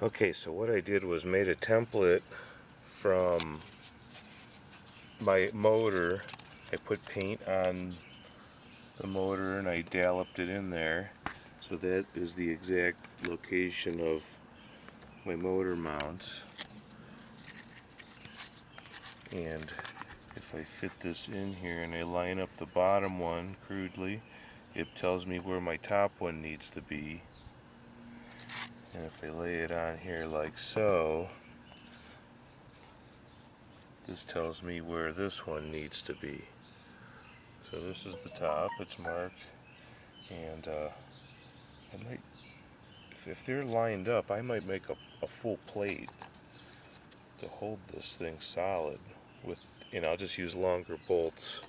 Okay, so what I did was made a template from my motor. I put paint on the motor and I dolloped it in there. So that is the exact location of my motor mounts. And if I fit this in here and I line up the bottom one crudely, it tells me where my top one needs to be. And if I lay it on here like so, this tells me where this one needs to be. So this is the top, it's marked, and I might, if they're lined up, I might make a full plate to hold this thing solid with, I'll just use longer bolts.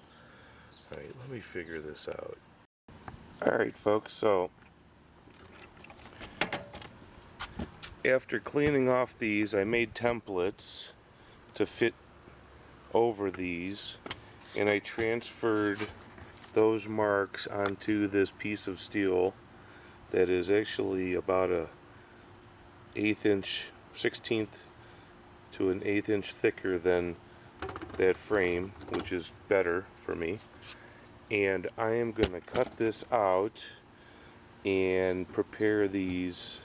Alright, let me figure this out. Alright folks, so after cleaning off these, I made templates to fit over these, and I transferred those marks onto this piece of steel that is actually about a 1/8 inch, 1/16 to an 1/8 inch thicker than that frame, which is better for me. And I am going to cut this out and prepare these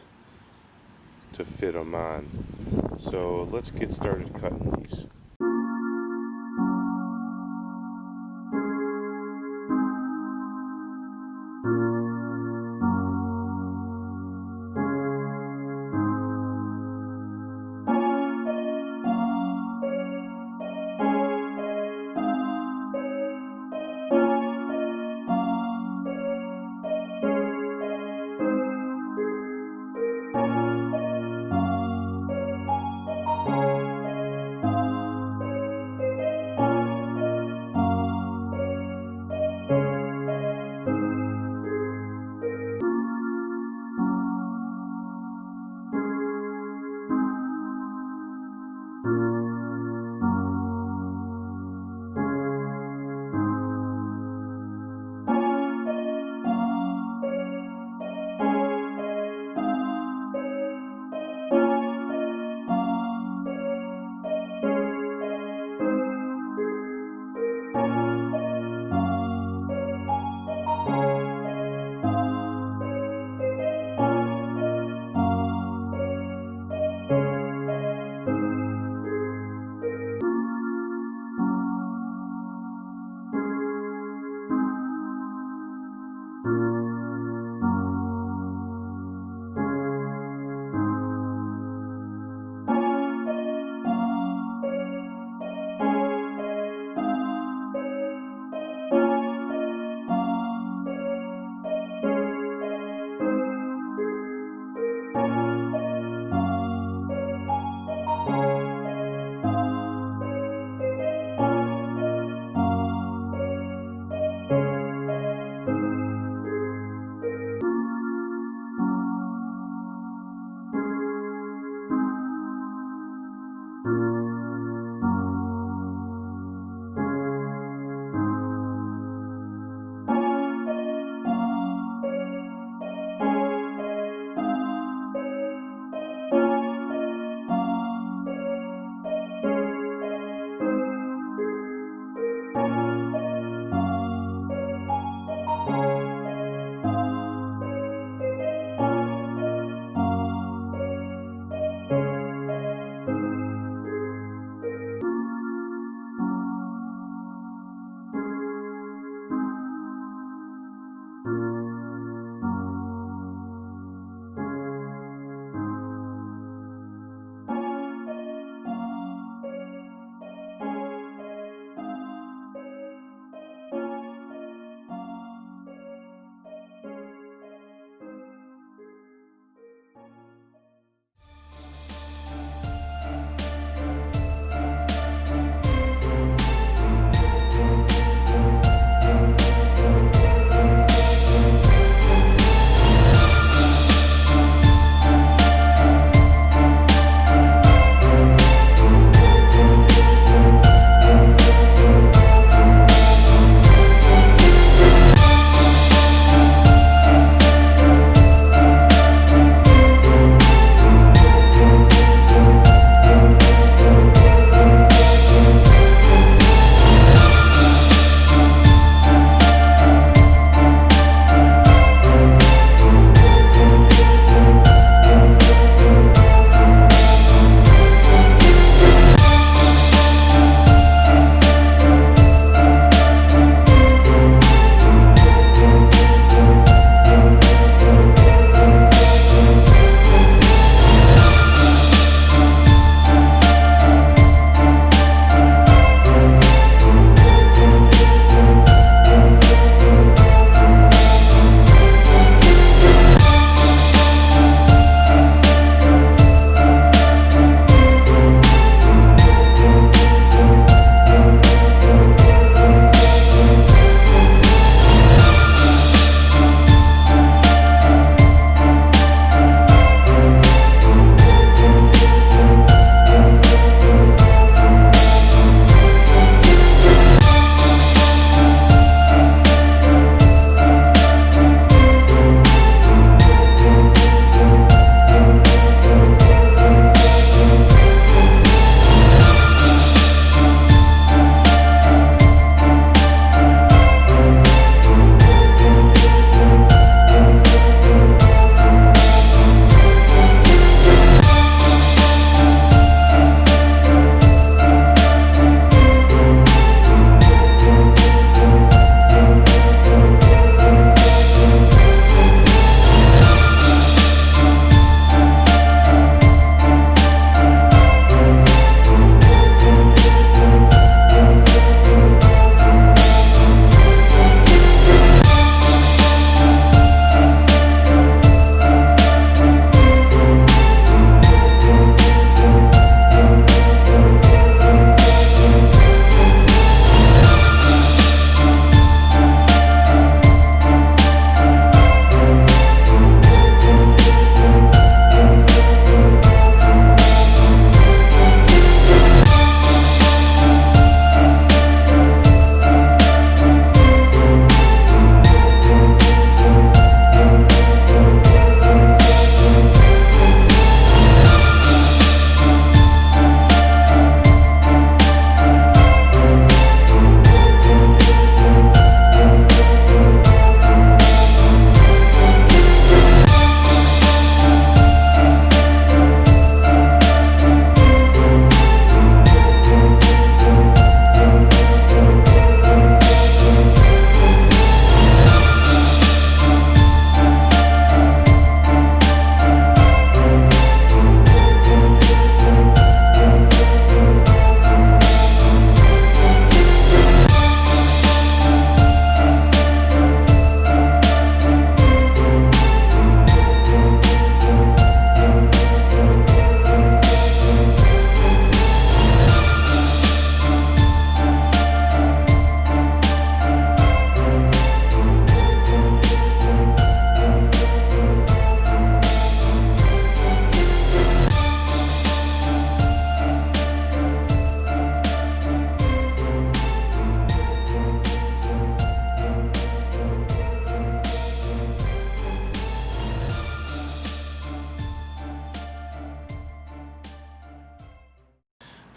to fit them on. So let's get started cutting these.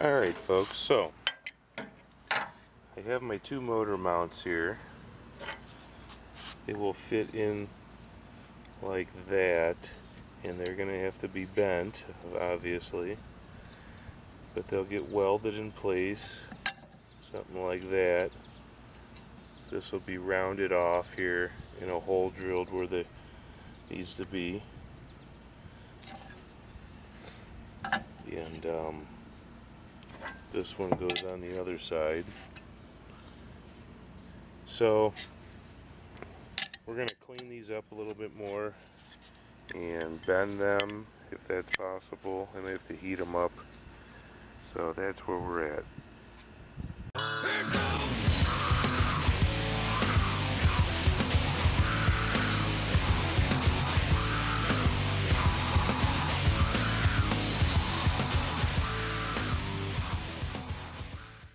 Alright folks, so I have my two motor mounts here. They will fit in like that, and they're going to have to be bent, obviously, but they'll get welded in place, something like that. This will be rounded off here and a hole drilled where it needs to be, and this one goes on the other side. So we're going to clean these up a little bit more and bend them if that's possible, and we have to heat them up. So that's where we're at.